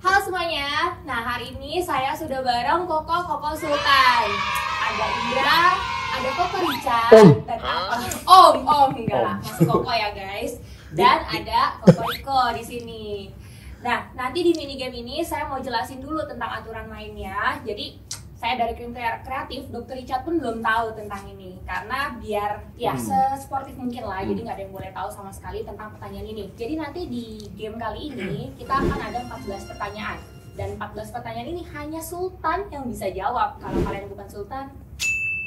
Halo semuanya, nah hari ini saya sudah bareng Koko Sultan. Ada Indra, ada Koko Richard, dan enggak lah, masih Koko ya guys. Dan ada Koko Riko di sini. Nah, nanti di mini game ini saya mau jelasin dulu tentang aturan mainnya. Jadi saya dari tim kreatif, Dr. Richard pun belum tahu tentang ini. Karena biar ya sesportif mungkin lah, jadi nggak ada yang boleh tahu sama sekali tentang pertanyaan ini. Jadi nanti di game kali ini kita akan ada 14 pertanyaan. Dan 14 pertanyaan ini hanya Sultan yang bisa jawab. Kalau kalian bukan Sultan,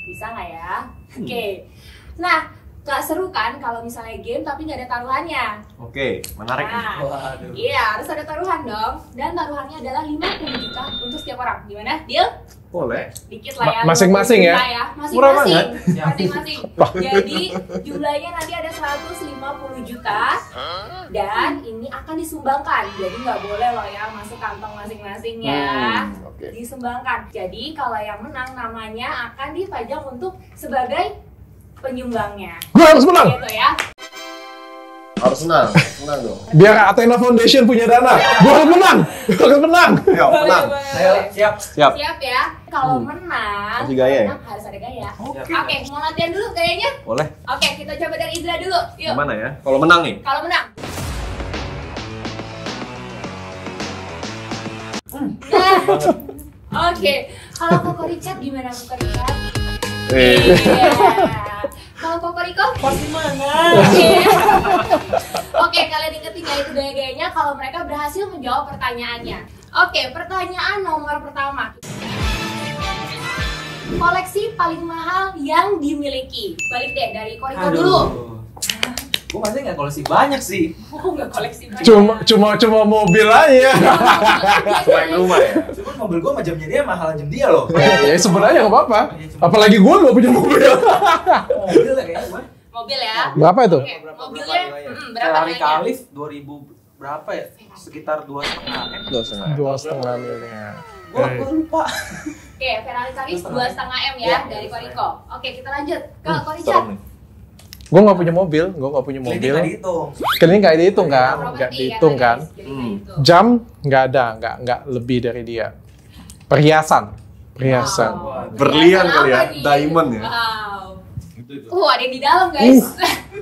bisa nggak ya? Oke. Nah, gak seru kan kalau misalnya game tapi nggak ada taruhannya? Oke, menarik. Nah, iya harus ada taruhan dong. Dan taruhannya adalah 50 juta untuk setiap orang. Gimana? Deal? Boleh. Dikit lah ya. Masing-masing ya? Murah banget. Masing-masing. Jadi jumlahnya nanti ada 150 juta. Dan ini akan disumbangkan. Jadi nggak boleh loh ya masuk kantong masing-masing ya. Disumbangkan. Jadi kalau yang menang namanya akan dipajang untuk sebagai penyumbangnya. Gue harus menang. Gitu ya. Harus senang dong. Biar Athena Foundation punya dana. Gue harus menang. Yuk, menang. Ayo, Siap. Siap ya. Kalau menang, Kasih gaya ya? harus ada gaya. Oke, mau latihan dulu gayanya? Boleh. Oke, kita coba dari Indra dulu. Yuk. Gimana ya? Kalau menang nih? Kalau menang. Nah, oke. Kalau Koko Richard gimana Koko Richard? Iya. Kalau Koko Riko? Pasti menang. Oke, kalian ingetin ya itu gaya-gayanya kalau mereka berhasil menjawab pertanyaannya. Oke, pertanyaan nomor pertama. Koleksi paling mahal yang dimiliki. Balik deh dari Koriko dulu. Gue masih nggak koleksi banyak sih. Oh, nggak koleksi banyak. Cuma mobil aja. Main rumah ya? Cuman mobil gue sama jamnya dia mahalan jam dia loh. Ya sebenarnya nggak apa-apa. Apalagi gue nggak punya mobil. Mobil lah kayaknya gue. Mobil ya. Berapa itu? Oke, mobilnya berapa Ferrari nilainya? Calif 2000 berapa ya? Sekitar 2,5 M. 2,5 miliar. Gue lupa. Oke, Ferrari Calif 2,5 M ya dari Koriko. Oke, kita lanjut ke Richard. Gue nggak punya mobil. Klinik nggak dihitung. Klinik nggak dihitung kan? Properti Nggak dihitung kan? guys, jadi nggak dihitung. Jam nggak ada, nggak lebih dari dia. Perhiasan. Wow. Berlian Perhiasan kali ya? apa nih? Diamond ya? Wow. Ada yang di dalam guys.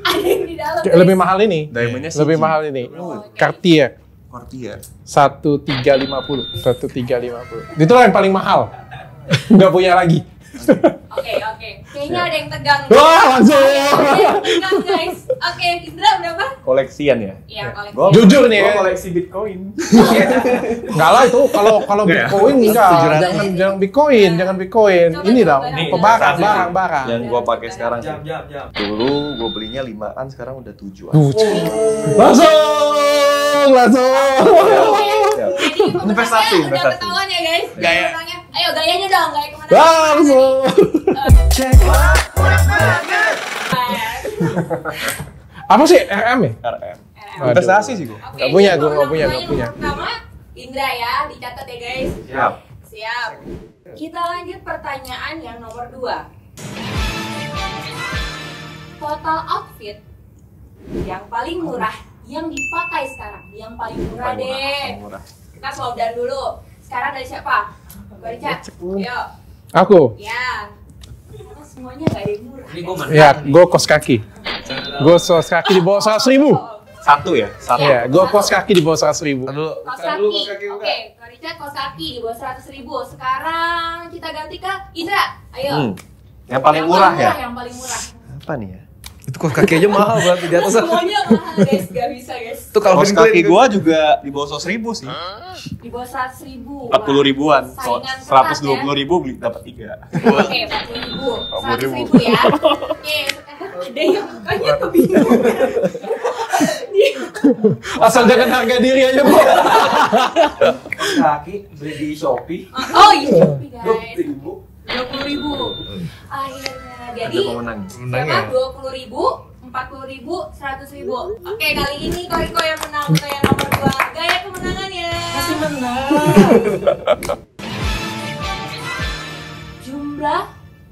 Ada yang di dalam. Kayak lebih mahal ini. Diamondnya CG. Lebih mahal ini. Oh, Cartier. Cartier. 1350. 1350. Itulah yang paling mahal. Nggak punya lagi. Oke. Kayaknya ada yang tegang. Wah, langsung. Ada yang tegang guys. Oke, Indra berapa? Koleksian ya? Iya, koleksi. Jujur nih ya. Gua koleksi Bitcoin. Enggak lah itu kalau Enggak ya? Bitcoin enggak. 700. Jangan Bitcoin. Coba, Ini coba. dong, Nih, barang. Yang gua pakai sekarang sih. Jam. Dulu gua belinya 5-an, sekarang udah 7-an. Langsung. Jadi Investasi. udah ketahuan ya guys. Gaya. Orangnya. Ayo gayanya dong, gaya kemana? Langsung. Apa sih RM ya? RM. Aduh. Investasi sih gua. Oke, Nggak punya, jadi gua nggak punya. nomor pertama Indra ya, dicatat ya guys. Siap. Kita lanjut pertanyaan yang nomor 2. Total outfit yang paling murah yang dipakai sekarang, yang paling murah deh. Murah. Kita slow down dulu. Sekarang dari siapa? Richard. Yuk. Aku. Ya. Karena semuanya gak ada yang murah. Ini gue Ya, gue kos kaki. Gue kos kaki di bawah 100.000. Satu ya? Satu. Iya, gue kos kaki di bawah 100.000. Kos kaki. Oke, Kak Richard kos kaki di bawah 100.000. Sekarang kita ganti ke Indra. Ayo. Yang paling murah ya? Yang paling murah. Apa nih ya? Itu kos kaki aja mahal berarti di atas. Semuanya mahal guys, gak bisa guys. Itu kalau Kaos kaki gua juga di bawah 100.000 sih. Di bawah 100.000. 40 ribuan. Saingan ketat 120 ribu beli dapat 3. Oke, 40.000. 100.000 ya. Oke, sekarang ada yang mukanya kebingungan. Asal jangan harga diri aja, Bu. kos kaki beli di Shopee. Oh iya, Shopee guys. 20.000. 20.000. Akhirnya jadi Ada pemenang. berapa? 20.000, 40.000, 100.000. Oke, kali ini Koriko yang menang untuk yang nomor 2. Gaya kemenangannya. Masih menang.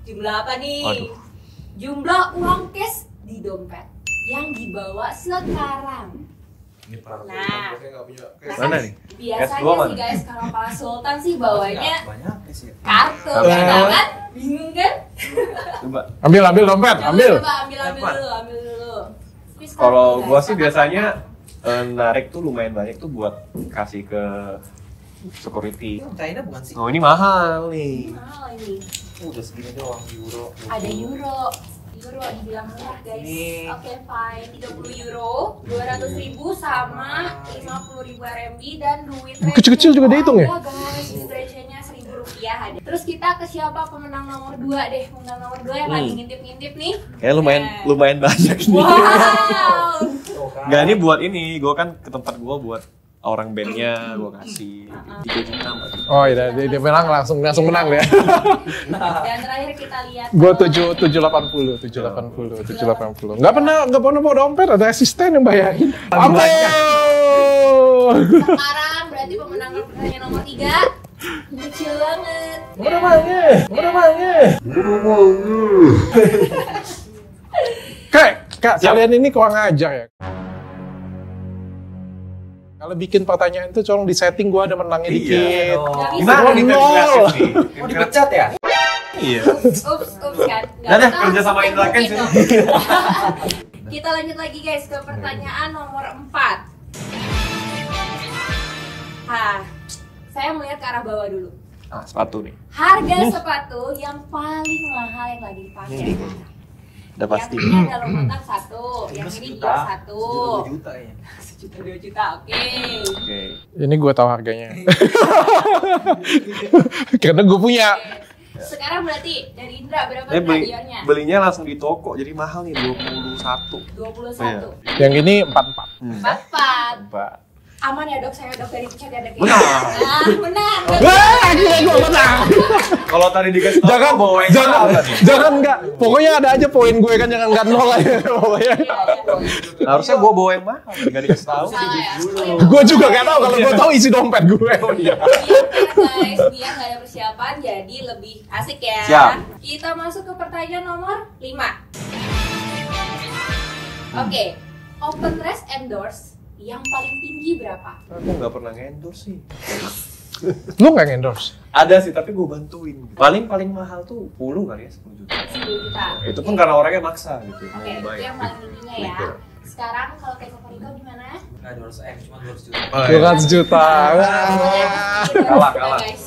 Jumlah apa nih? Waduh. Jumlah uang cash di dompet yang dibawa sekarang. Nah, Mana nih? biasanya sih guys kalau Kepala Sultan sih bawanya Banyak sih. kartu, Eh. ya kan? Bingung kan? Coba. Ambil dompet, ambil. Coba ambil dulu. Tapi sekarang Kalau guys, gua sih apa- biasanya narik tuh lumayan banyak tuh buat kasih ke security. China bukan sih? Oh ini mahal nih. Mahal ini. Udah segini doang euro. Ada euro dibilang murah guys. Ini. Oke fine, 30 euro, 200.000 sama 50.000 RMB dan duit Kecil-kecil juga dihitung ya? Ada guys, duit recehnya 1.000 rupiah ada. Terus kita ke siapa pemenang nomor 2 deh? Pemenang nomor 2 yang lagi ngintip-ngintip nih. Kayak Nah. lumayan banyak nih. Wow. Enggak, ini buat ini, gua kan ke tempat gua buat orang bandnya gua kasih 3 juta. Oh iya, dia menang langsung menang dia. Dan terakhir kita lihat Gue 780. Nggak pernah bawa dompet, ada asisten yang bayarin. Ampun. sekarang berarti pemenang pertanyaan nomor 3 kecil banget. Mana mangnya? Kak, kalian ini kurang ajar ya. Kalau bikin pertanyaan itu colong di setting gua ada menangnya dikit. Nggak bisa. Gimana nih Nol. verifikasi nih? Oh dipecat ya? Iya. Ups kan. Nggak Udah deh, tahu, kerja sama mungkin Indra Kents dong. ini. Kita lanjut lagi guys ke pertanyaan nomor 4. Saya melihat ke arah bawah dulu. Ah, sepatu nih. Harga sepatu yang paling mahal yang lagi dipakai. Udah pasti. Yang ini ada lompatan 1, yang ini juga 1. 2 juta ya. 2 juta, oke. Oke. Ini gue tahu harganya. Karena gue punya. Sekarang berarti dari Indra berapa Ini hadiahnya? belinya langsung di toko, jadi mahal nih 21. 21. Yang ini 44. 44. Mbak. Aman ya dok, saya dok dari pecat ya dok. Benar. Menang. Wah, gila gue menang. Kalau tadi dikasih tahu Jangan, bawa yang jangan, salah nih. jangan enggak. Pokoknya ada aja poin gue kan, jangan nggak nol aja pokoknya. Harusnya gua bawa yang mahal, enggak dikasih tahu. Salah ya. Gue juga nggak tahu kalau gue tahu isi dompet gue. Biar guys, biar nggak ada persiapan jadi lebih asik ya. Siap. Kita masuk ke pertanyaan nomor 5. Oke, open dress endorse yang paling tinggi berapa? Aku nggak pernah endorse sih. Lu nggak endorse? Ada sih, tapi gua bantuin. Paling mahal tuh 10 kali ya, 10 juta. 10 juta. Itu pun karena orangnya maksa gitu. Oke, itu yang paling tingginya ya. Sekarang kalau kayak Kopariko gimana? Enggak 200 M, cuma 200 juta. 200 juta. Kalah. Guys.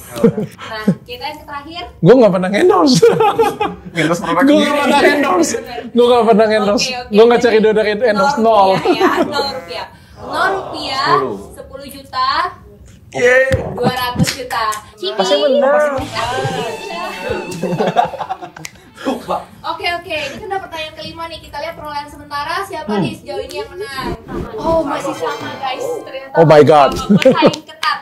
Nah, kita yang terakhir. Gue nggak pernah endorse. Endorse produk Gue sendiri. nggak pernah endorse. Gue nggak pernah endorse. Oke, Gue nggak cari berarti dari endorse nol. rupiah ya, 0 rupiah. 0 rupiah, 10 juta, 200 juta. Cimi. Pasti menang. Oke, ini kan udah pertanyaan kelima nih. Kita lihat perolehan sementara siapa nih sejauh ini yang menang. Oh, masih sama guys. Ternyata Oh my God. bersaing ketat.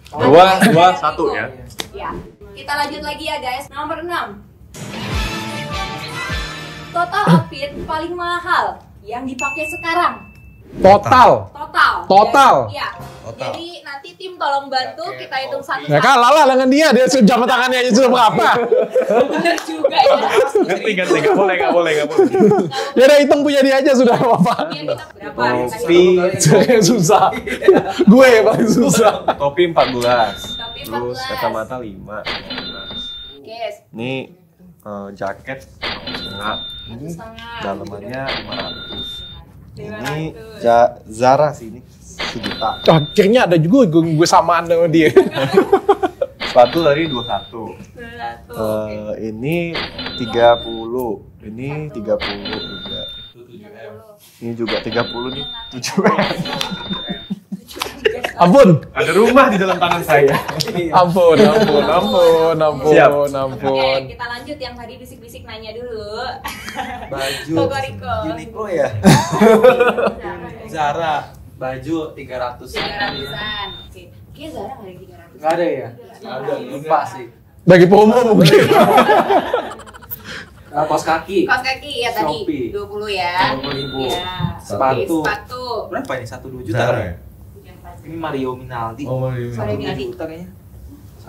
2-1 ya. Ya. Kita lanjut lagi ya guys. Nomor 6. Total outfit paling mahal yang dipakai sekarang. Total. Total. Iya. Jadi nanti tim tolong bantu kita hitung satu. Ya kalah lah dengan dia jam tangannya aja sudah berapa? Bener juga ya. Ganti, nggak boleh. Ya udah hitung punya dia aja sudah apa? Iya, kita berapa? Topi. Saya susah. Gue yang paling susah. Topi 14. Topi Terus 14. kacamata 5. Oke, Ini jaket 1,5. Ini 1,5. dalamannya 500. Ini 500. Zara sih ini 1 juta. Akhirnya ada juga gue samaan sama dia. Sepatu tadi 21. 100. Ini 30. Ini 30 juga. Ini juga 30 nih. 7. Ampun. Ada rumah di dalam tangan saya. Ampun. Siap. Oke, kita lanjut yang tadi bisik-bisik nanya dulu. Baju. Kokoriko. Uniqlo ya. Zara. Baju 300. 300-an. Oke. Kayaknya Zara nggak ada 300. Enggak ada ya? Ada, lupa sih. Bagi promo mungkin. Kaos kaki. Kaos kaki ya tadi Shopee. 20 ya. 20.000. Iya. Sepatu. Sepatu. Berapa ini? 1-2 juta kan? Ini Mario Minaldi. Oh, Mario Minaldi. 1 juta kayaknya.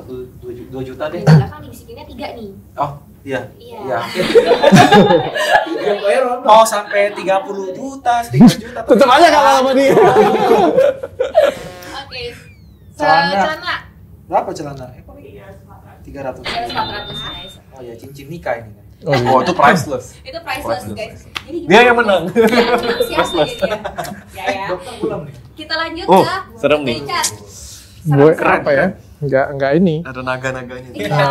2 juta deh. Di belakang dibisikinnya 3 nih. Oh, iya. Iya. Mau sampai 30 juta, 3 juta. Tetep aja kalah sama dia. Oke. Celana. Celana. Berapa celana? 300. 400 guys. Oh ya, cincin nikah ini. Oh, itu priceless. Itu priceless guys. Jadi Dia yang menang. Yang menang siapa jadinya? Ya. Dokter belum nih. Kita lanjut Oh, ke serem nih. Richard. Gue apa ya? Enggak ini. Ada naga-naganya. Iya.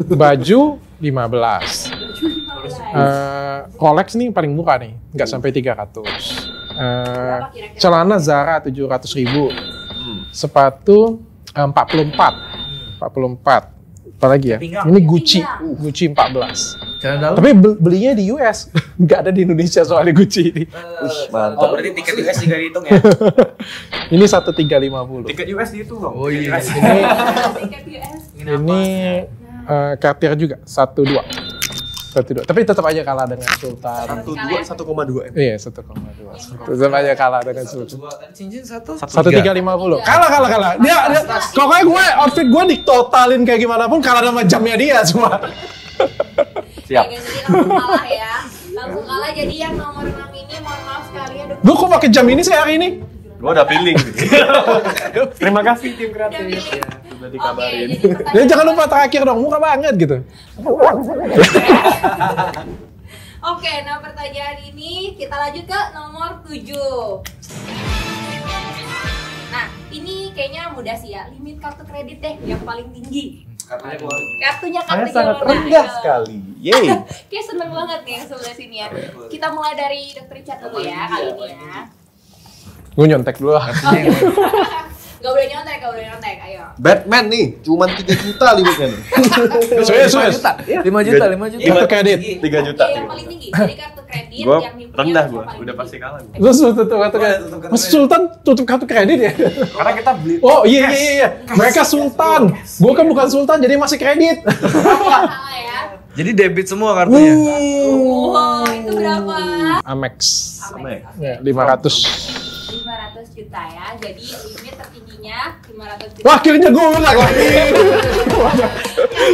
Baju 15. 15. Rolex nih paling murah nih, nggak sampai 300. Berapa kira-kira? Celana Zara 700.000. Sepatu 44. Apalagi ya? Pinggang. Ini Gucci, Pinggang. Gucci 14. Celana dalam. Tapi belinya di US, nggak ada di Indonesia soalnya Gucci ini. Mantap. Oh, berarti tiket US juga dihitung ya? Ini 1350. Tiket US dihitung dong. Oh iya. Tiket US. Ini Cartier juga 12. Tapi tetap aja kalah dengan Sultan. 1,2 M. Iya 1,2. Tetap aja kalah dengan Sultan. Cincin 1. 1350. Kalah. Dia pokoknya gue outfit gue ditotalin kayak gimana pun kalah sama jamnya dia semua. Siap. Oke, jadi langsung kalah ya. Langsung kalah, jadi yang nomor 6 ini mohon maaf sekali ya dok. Lu kok pakai jam ini sih hari ini? Gua udah feeling. Terima kasih tim kreatif. Udah feeling. Udah dikabarin. Oke, jadi Ya pertanyaan jangan lupa terakhir dong, muka banget gitu. Oke, nah pertanyaan ini kita lanjut ke nomor 7. Nah, ini kayaknya mudah sih ya. Limit kartu kredit deh yang paling tinggi. Kartunya Saya kartu sangat mana? rendah Ayo. sekali. Yeay. Kayak seneng banget nih yang sebelah sini ya. Kita mulai dari Dr. Richard dulu ya kali ini ya. Gue nyontek dulu lah. Gak boleh nyontek, ayo. Batman nih, cuman 3 juta limitnya nih. Serius. 5 juta. Kartu kredit. 3 juta. Yang paling tinggi. Jadi kartu kredit Gua yang dipunya rendah yang gua, paling udah tinggi. pasti kalah gua. Terus tutup kartu kredit. Mas Sultan tutup kartu kredit ya? Karena kita beli. Oh iya. Mereka Sultan. Gue kan bukan Sultan jadi masih kredit. Salah ya. Jadi debit semua kartunya. Wow, itu berapa? Amex. Sama ya? Ya, 500. 500 juta ya. Jadi limit tertingginya 500 juta. Wah, akhirnya gue menang lagi.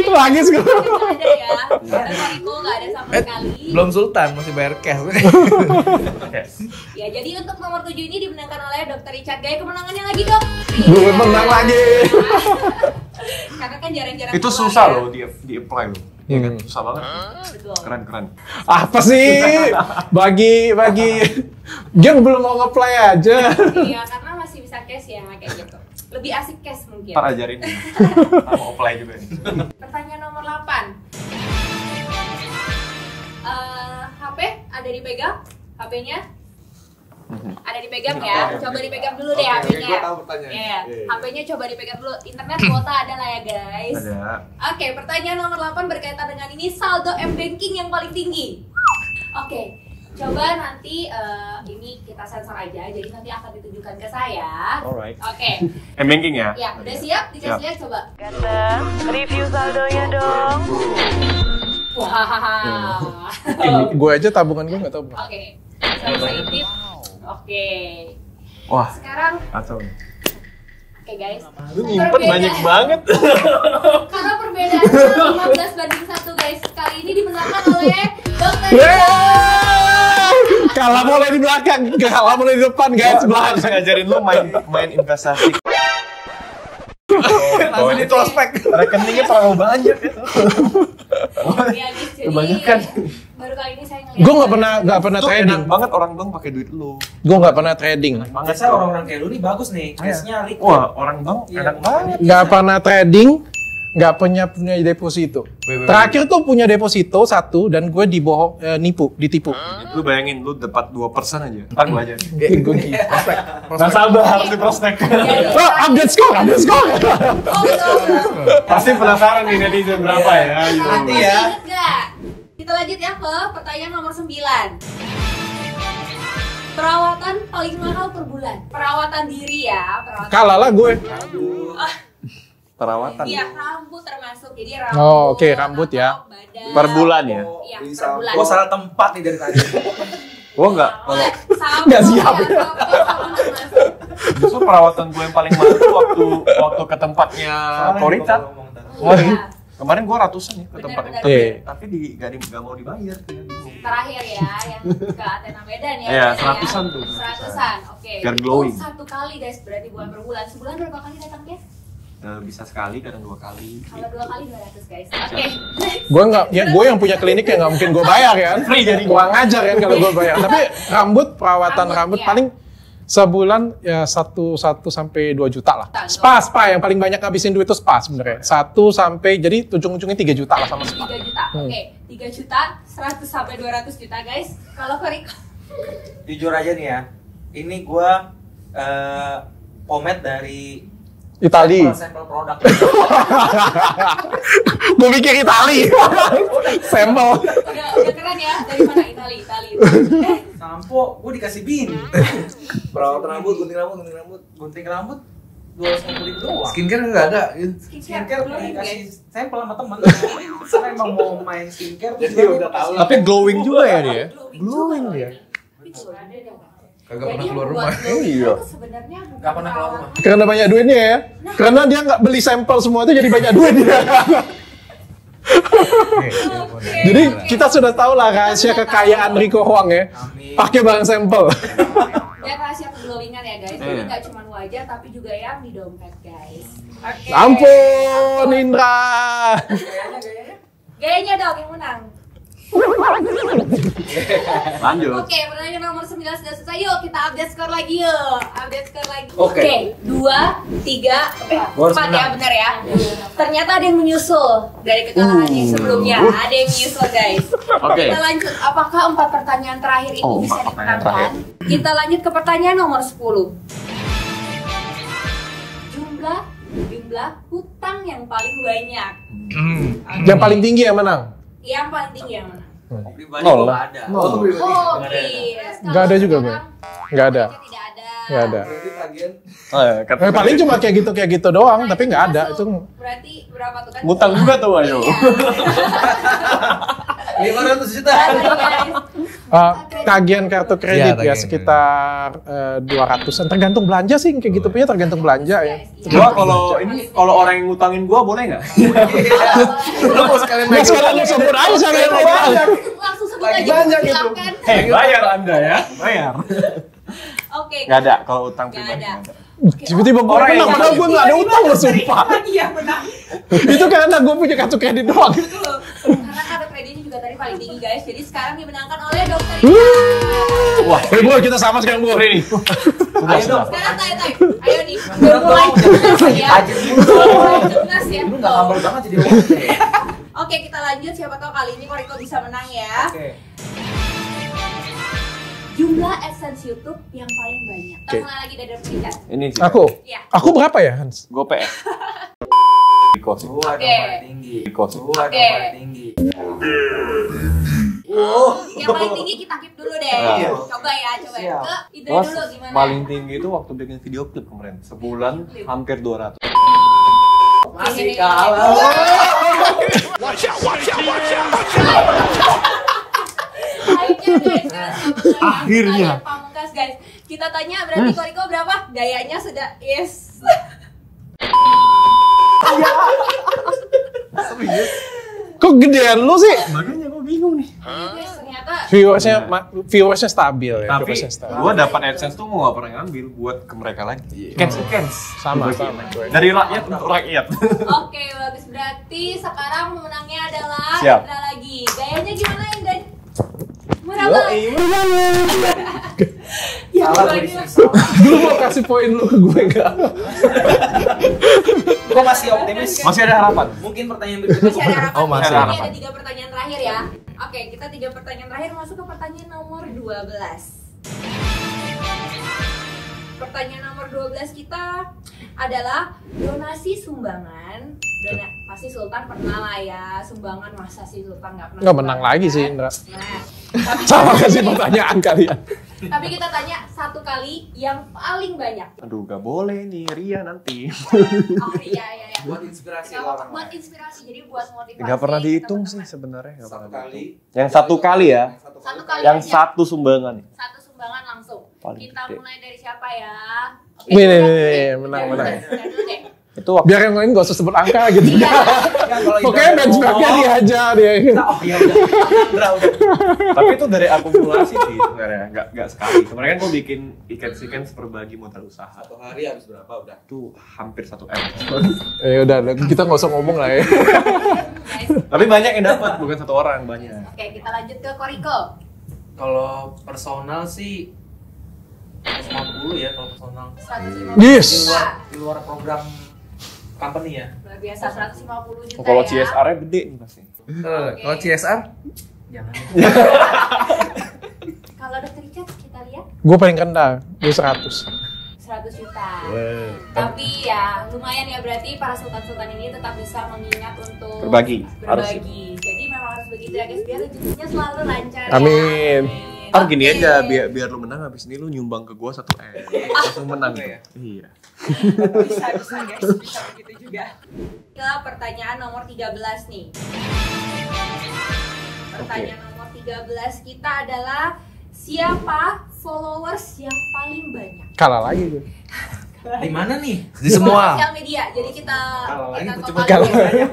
Lagi sih. Nggak ada ya. Karena Mariko nggak ada sama sekali. Belum Sultan, masih bayar cash. Oke. Ya, jadi untuk nomor 7 ini dimenangkan oleh Dr. Richard Gaya. Kemenangannya lagi dok. Gue menang lagi. Karena kan jarang-jarang Itu keluar susah ya. loh di apply loh. Iya kan? Susah banget. Betul. Keren. Apa sih? Bagi Geng belum mau nge-play aja. Iya, karena masih bisa cash ya kayak gitu. Lebih asik cash mungkin. Ntar ajarin. Mau apply juga nih. Pertanyaan nomor 8. HP ada dipegang? HP-nya? Ada dipegang ya? Coba dipegang dulu deh HP-nya. Gue tahu pertanyaannya. Iya, HP-nya coba dipegang dulu. Internet kuota ada lah ya guys. Ada. Oke, pertanyaan nomor 8 berkaitan dengan ini saldo M-Banking yang paling tinggi. Oke, coba nanti ini kita sensor aja, jadi nanti akan ditujukan ke saya. Alright. Oke, M-Banking ya? ya udah siap? Dikasih lihat coba. Ganteng, review saldonya dong. Wow. Gue aja tabungan gue nggak tahu. Oke, sensitif. Oke, Wah, sekarang kacau nih. oke guys. Lu nyimpen banyak banget. Karena perbedaannya 15-1 guys. Kali ini dimenangkan oleh Dr. Kalah mulai di belakang, kalah mulai di depan guys. Gua harus ngajarin lu main investasi. Langsung di prospek. Rekeningnya terlalu banyak ya. Ya, guys, jadi Kebanyakan. baru kali ini saya ngeliat. Gue nggak pernah Tuh trading. enak banget orang dong pakai duit lu. Gue nggak pernah trading. Biasa orang-orang kayak lu nih bagus nih, cashnya liquid. Wah, orang bang enak banget. Nggak pernah trading, nggak punya deposito. Terakhir tuh punya deposito 1 dan gue ditipu. Lu bayangin lu dapat 2% aja. Ntar gua aja. Gue Prospek. Nggak sabar harus di prospek. Oh, update score. Oh, betul. Pasti penasaran nih netizen berapa ya. Nanti ya. Ingat nggak? Kita lanjut ya ke pertanyaan nomor 9. Perawatan paling mahal per bulan. Perawatan diri ya. Perawatan. Kalah lah gue. Perawatan. Iya, rambut termasuk. Jadi rambut. Oh, oke, rambut ya. badan. Per bulan ya. Iya, per bulan. Gue salah tempat nih dari tadi. Gue nggak, kalau Nggak siap. justru perawatan gue yang paling mahal tuh waktu ke tempatnya Koricat. Kemarin gue ratusan ya ke tempat Bener, itu, bener. tapi nggak mau dibayar. Terakhir ya, yang ke Athena Medan ya. Iya, berarti 100-an tuh. 100-an, oke. Biar glowing. Itu satu kali guys, berarti bukan per bulan. Sebulan berapa kali datangnya? Bisa sekali, kadang 2 kali. Kalau 2 kali 200 guys. Oke. Gue yang punya klinik ya nggak mungkin gue bayar kan. Free jadi Kurang ajar kan kalau gue bayar. Tapi perawatan rambut Iya. paling sebulan ya 1 sampai 2 juta lah. Spa yang paling banyak ngabisin duit itu spa sebenarnya. 1 sampai jadi ujung-ujungnya 3 juta lah sama spa. 3 juta. Oke, 3 juta, 100 sampai 200 juta guys. Kalau Koriko Jujur aja nih ya, ini gua pomade dari Itali. sampel produk. Gue mikir Itali. Sampel. udah keren ya. Dari mana? Itali. Sampo, gua dikasih bin. Perawat rambut, gunting rambut. Gunting rambut 250.000 doang. Skincare nggak ada. Skincare belum dikasih guys. sampel sama temen. Karena emang mau main skincare. Jadi udah tahu. Tapi glowing juga ya dia. Glowing dia. Kagak pernah keluar rumah. Iya. Sebenarnya bukan Nggak pernah keluar rumah. Karena banyak duitnya ya. Karena dia nggak beli sampel semua itu jadi banyak duit dia. Jadi kita sudah tahu lah rahasia kekayaan Rico Huang ya. Amin. Pakai barang sampel. Dan rahasia keglowingan ya guys. Jadi nggak cuma wajah tapi juga yang di dompet guys. Oke. Ampun Indra. Gayanya dong yang menang. Lanjut. Oke, pertanyaan nomor 9 sudah selesai. Yuk kita update skor lagi yuk. Update skor lagi. Oke. 2, 3, Gua harus 4 ya menang. benar ya. Ternyata ada yang menyusul dari kekalahan yang sebelumnya. Ada yang menyusul guys. Oke. Kita lanjut. Apakah 4 pertanyaan terakhir ini Oh, bisa 4 pertanyaan dimenangkan? Kita lanjut ke pertanyaan nomor 10. Jumlah hutang yang paling banyak. Yang paling tinggi yang menang. Yang paling tinggi yang mana? Pribadi Nol gua lah. nggak ada. Oh, Chris. Nggak ada juga, gue. Nggak ada. Tidak ada. Nggak ada. Berarti tagihan Paling cuma kayak gitu doang, tapi nggak ada. Itu Berarti berapa tuh kan? Ngutang juga tuh ayo. Iya. 500 juta. tagihan kartu kredit Iya, ya tagihan sekitar 200-an. Tergantung belanja sih, kayak gitu punya tergantung belanja ya. Gua kalau orang yang ngutangin gua boleh nggak? Lu mau sekalian Nah, sekarang lu sebut aja siapa yang mau bayar. Langsung sebut Lagi aja banyak gitu. silakan. Bayar Anda ya. Bayar. Oke. Nggak ada kalau utang Nggak pribadi. ada. nggak ada. Tiba-tiba gue Orang menang, yang- padahal gue nggak ada utang loh, sumpah. Iya benar. Itu karena gue punya kartu kredit doang. Betul. Karena kartu kreditnya juga tadi paling tinggi guys. Jadi sekarang dimenangkan oleh Dokter Wah, Bro, kita sama sekarang, Bro. ini. Ayo dong. Sekarang tanya. Ayo nih. Udah mulai cemas ya. Aja dulu. Udah mulai cemas ya. Lu nggak humble banget jadi orang. Oke, kita lanjut. Siapa tahu kali ini Koriko bisa menang ya. Oke. Jumlah AdSense YouTube yang paling banyak. Kita Oke. mulai lagi dari peringkat. Ini sih. Aku? Iya. Aku berapa ya, Hans? Gope ya. Riko sih. Gua Oke. dong paling tinggi. Riko sih. Gua dong Oke. paling tinggi. Yang paling tinggi kita keep dulu deh. Iya. Coba ya, coba. Siap. Ke Indra Gua dulu gimana? paling tinggi itu waktu bikin video klip kemarin. Sebulan hampir 200. Masih kalah. Akhirnya. Pamungkas guys. Kita tanya berarti Koriko berapa? Gayanya sudah yes. Kok gedean lu sih? Makanya gue bingung nih. Guys, ternyata Viewersnya stabil ya. Tapi viewersnya stabil. gue dapat AdSense tuh nggak pernah ngambil buat ke mereka lagi. Cancel. Sama. Dari rakyat untuk rakyat. oke bagus, berarti sekarang pemenangnya adalah Siap. Indra lagi. Gayanya gimana Indra? Berapa? Ya, Salah gimana? gue disiksa. Dulu mau kasih poin lu ke gue enggak? Gua masih optimis. Masih ada harapan. Mungkin pertanyaan berikutnya. Masih ada harapan. Oh, masih Ini ada harapan. ada 3 pertanyaan terakhir ya. Oke, kita 3 pertanyaan terakhir masuk ke pertanyaan nomor 12. Pertanyaan nomor 12 kita adalah donasi sumbangan. Pasti Sultan pernah lah ya, sumbangan masa sih Sultan nggak pernah. Nggak menang sumbangan, lagi sih, kan? Indra. Nah, tapi, Sama kasih pertanyaan kalian. tapi kita tanya 1 kali yang paling banyak. Aduh, gak boleh nih Ria nanti. Oh iya. Buat inspirasi Gak ke apa-apa, orang buat lain. inspirasi, jadi buat motivasi. Nggak pernah ke dihitung teman-teman. sih sebenarnya. Nggak Satu pernah kali. dihitung. Yang satu kali ya. Satu kali Yang aja. satu sumbangan. Satu sumbangan langsung. Paling Kita gede. mulai dari siapa ya? Oke, Nih, udah, nih, deh. menang, Udah, menang. udah dulu deh. Itu waktu Biar yang lain gak usah sebut angka gitu. Iya. Pokoknya benchmarknya dia aja dia. Oh iya udah. tapi itu dari akumulasi sih sebenarnya, nggak sekali. Kemarin kan gue bikin ikan berbagi modal usaha. Satu hari habis berapa udah? Itu hampir 1 M. Udah, kita nggak usah ngomong lah ya. Guys, Tapi banyak yang dapat, bukan satu orang, banyak. oke, kita lanjut ke Koriko. Kalau personal sih 150 ya kalau personal. 150 Yes. juta. Di luar program company ya. Luar biasa 150 juta Kalau ya. CSR-nya gede nih pasti. Kalau CSR? Jangan. Kalau Dr. Richard kita lihat Gue paling rendah, gue 100. 100 juta. Tapi ya lumayan ya, berarti para sultan-sultan ini tetap bisa mengingat untuk Berbagi. Harus. berbagi. Jadi memang harus begitu ya guys, biar rezekinya selalu lancar. Amin. Ya. Ntar gini Oke. aja, biar lu menang habis ini lu nyumbang ke gua 1 M. Langsung menang ya. Iya. bisa guys, bisa begitu juga. Ke pertanyaan nomor 13 nih. Pertanyaan nomor 13 kita adalah siapa followers yang paling banyak? Kalah lagi gue. Di mana nih? Di semua. Sosial media. Jadi kita Coba totalin kalah. ya.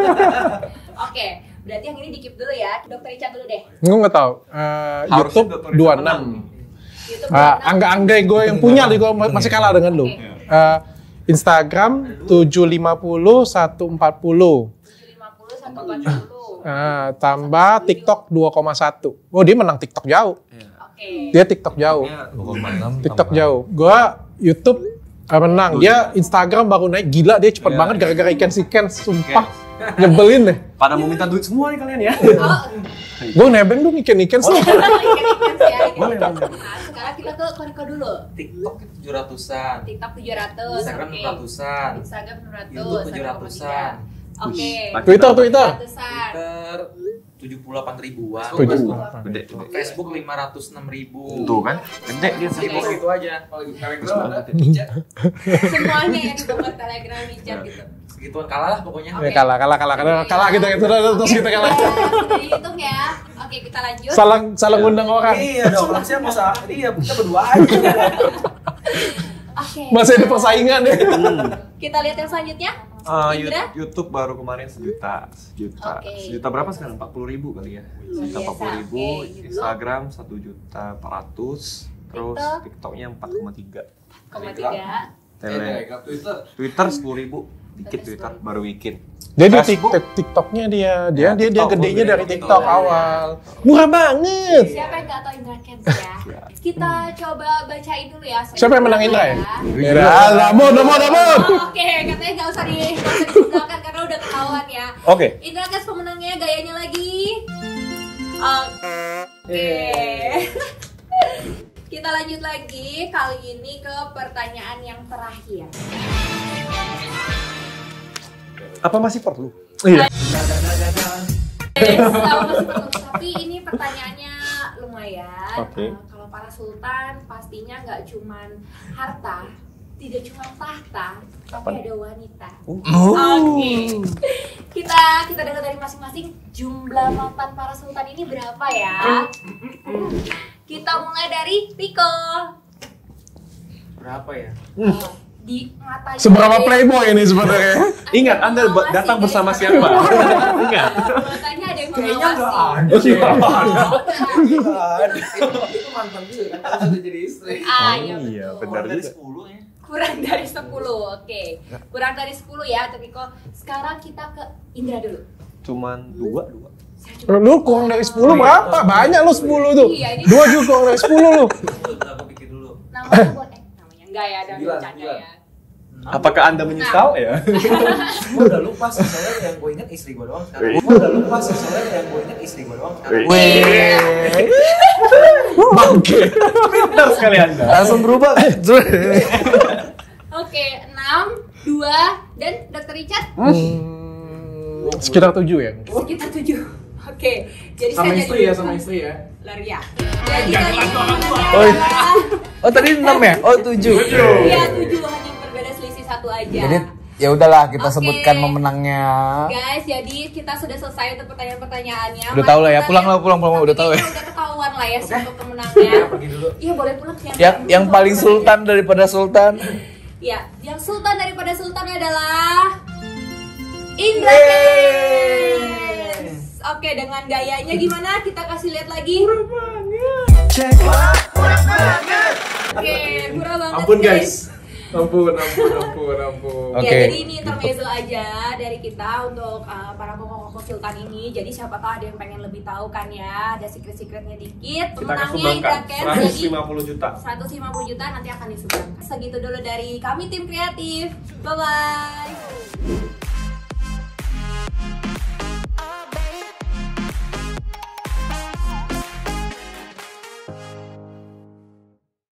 Oke, berarti yang ini di-keep dulu ya. Dr. Richard dulu deh. Gue nggak tahu. YouTube Dr. Richard 26. menang. YouTube Angga-angga gue yang punya nih, gue masih kalah dengan lu. Instagram 750 140. 750 140. Tambah TikTok 2,1. Oh, dia menang TikTok jauh. Oke. Dia TikTok jauh. TikTok jauh. Gua YouTube menang. Dia Instagram baru naik, gila dia cepet banget gara-gara ikan, sumpah. Nyebelin deh. Pada mau minta duit semua nih kalian ya. Oh, Gue nebeng dong ikan sih. ikan-ikan sih ya. Boleh, ikan-ikan. boleh. Nah, sekarang kita ke Koriko dulu. TikTok itu 700-an. TikTok 700. Instagram oke. 600-an. Instagram 600. YouTube 1,3. 700-an. Oke. Twitter. 100-an. Twitter 78 ribuan. Gede. Facebook 506 ribu. Tuh kan. Gede dia sih. Gitu gitu aja. Kalau di Telegram ada. Semuanya yang di nomor Telegram Richard gitu. Segituan kalah lah pokoknya. Oke. Kalah kita gitu terus kita kalah. Sudah dihitung ya. Oke, kita lanjut. Salah ngundang orang. Iya dong, harusnya masa dia kita berdua aja. Oke. Masih ada persaingan ya. Kita lihat yang selanjutnya. Indra? YouTube baru kemarin sejuta. Oke. Sejuta berapa sekarang? 40.000 kali ya. Sejuta Biasa, 40.000. oke, YouTube. Instagram 1.400.000. Terus TikTok? TikToknya 4,3. 3,3. Tele. Twitter. Twitter 10.000. Dikit Twitter baru bikin. Jadi Facebook. TikToknya dia TikTok, gedenya gede dari TikTok. TikTok awal. Murah banget. Siapa yang nggak tahu Indra Kents ya? Kita coba bacain dulu ya. Siapa yang menang Indra ya? Iya. Lamon. Oke, katanya nggak usah disebutkan karena udah ketahuan ya. Oke. Indra Kents pemenangnya, gayanya lagi. Oke. Kita lanjut lagi, kali ini ke pertanyaan yang terakhir. Apa masih perlu? Iya. Tapi ini pertanyaannya lumayan. Oke. Kalau para sultan pastinya nggak cuman harta, tidak cuma tahta, tapi ada wanita. Oke. Kita dengar dari masing-masing jumlah mantan para sultan ini berapa ya? Kita mulai dari Riko. Berapa ya? Di mata Seberapa playboy ini sebenarnya? Ingat, Anda datang bersama siapa? Ingat. Matanya ada yang mengawasi. Itu mantan juga kan, harus udah jadi istri. Iya Iya, betul. benar Dari juga. 10 ya. Kurang dari 10, oke. Kurang dari 10 ya, tapi kok sekarang kita ke Indra dulu. Cuman 2. Saya coba. Lu kurang dari 10 berapa? Banyak lu 10 tuh. Iya, ini- 2 juga kurang dari 10 lu. Aku pikir dulu. Namanya boleh, namanya enggak ya, ada 9, bercanda ya. Apakah Anda menyesal ya? Gue udah lupa sih, soalnya yang gue inget istri gue doang sekarang. Gue udah lupa sih, soalnya yang gue inget istri gue doang sekarang. Bangke. Pintar sekali Anda. Langsung berubah. Oke, 6, 2, dan Dr. Richard Sekitar 7 ya. sekitar 7. Oke, jadi Sama saya istri jadi ya, sama istri ya. lari ya. Jadi kali ini Oh, Oh tadi 6 ya? Oh 7. Iya 7, hanya berbeda selisih 1 aja. Jadi Ya udahlah kita Oke. sebutkan pemenangnya. Guys, jadi kita sudah selesai untuk pertanyaan-pertanyaannya. Udah tahu lah ya, pulang udah tahu ya. Udah ketahuan lah ya untuk pemenangnya. Pergi dulu. Iya, boleh pulang ya. Yang paling sultan daripada sultan. Ya, yang sultan daripada sultan adalah Indra Kents. Oke, dengan gayanya gimana? Kita kasih lihat lagi. Oke, murah banget. Ampun guys. Ampun. Oke. Ya, jadi ini intermezzo aja dari kita untuk para koko-koko sultan ini. Jadi siapa tahu ada yang pengen lebih tahu kan ya. Ada secret-secretnya dikit. Kita akan Pemenangnya Indra sumbangkan Kents. Jadi 150 juta. 150 juta nanti akan disumbangkan. Segitu dulu dari kami tim kreatif. Bye bye.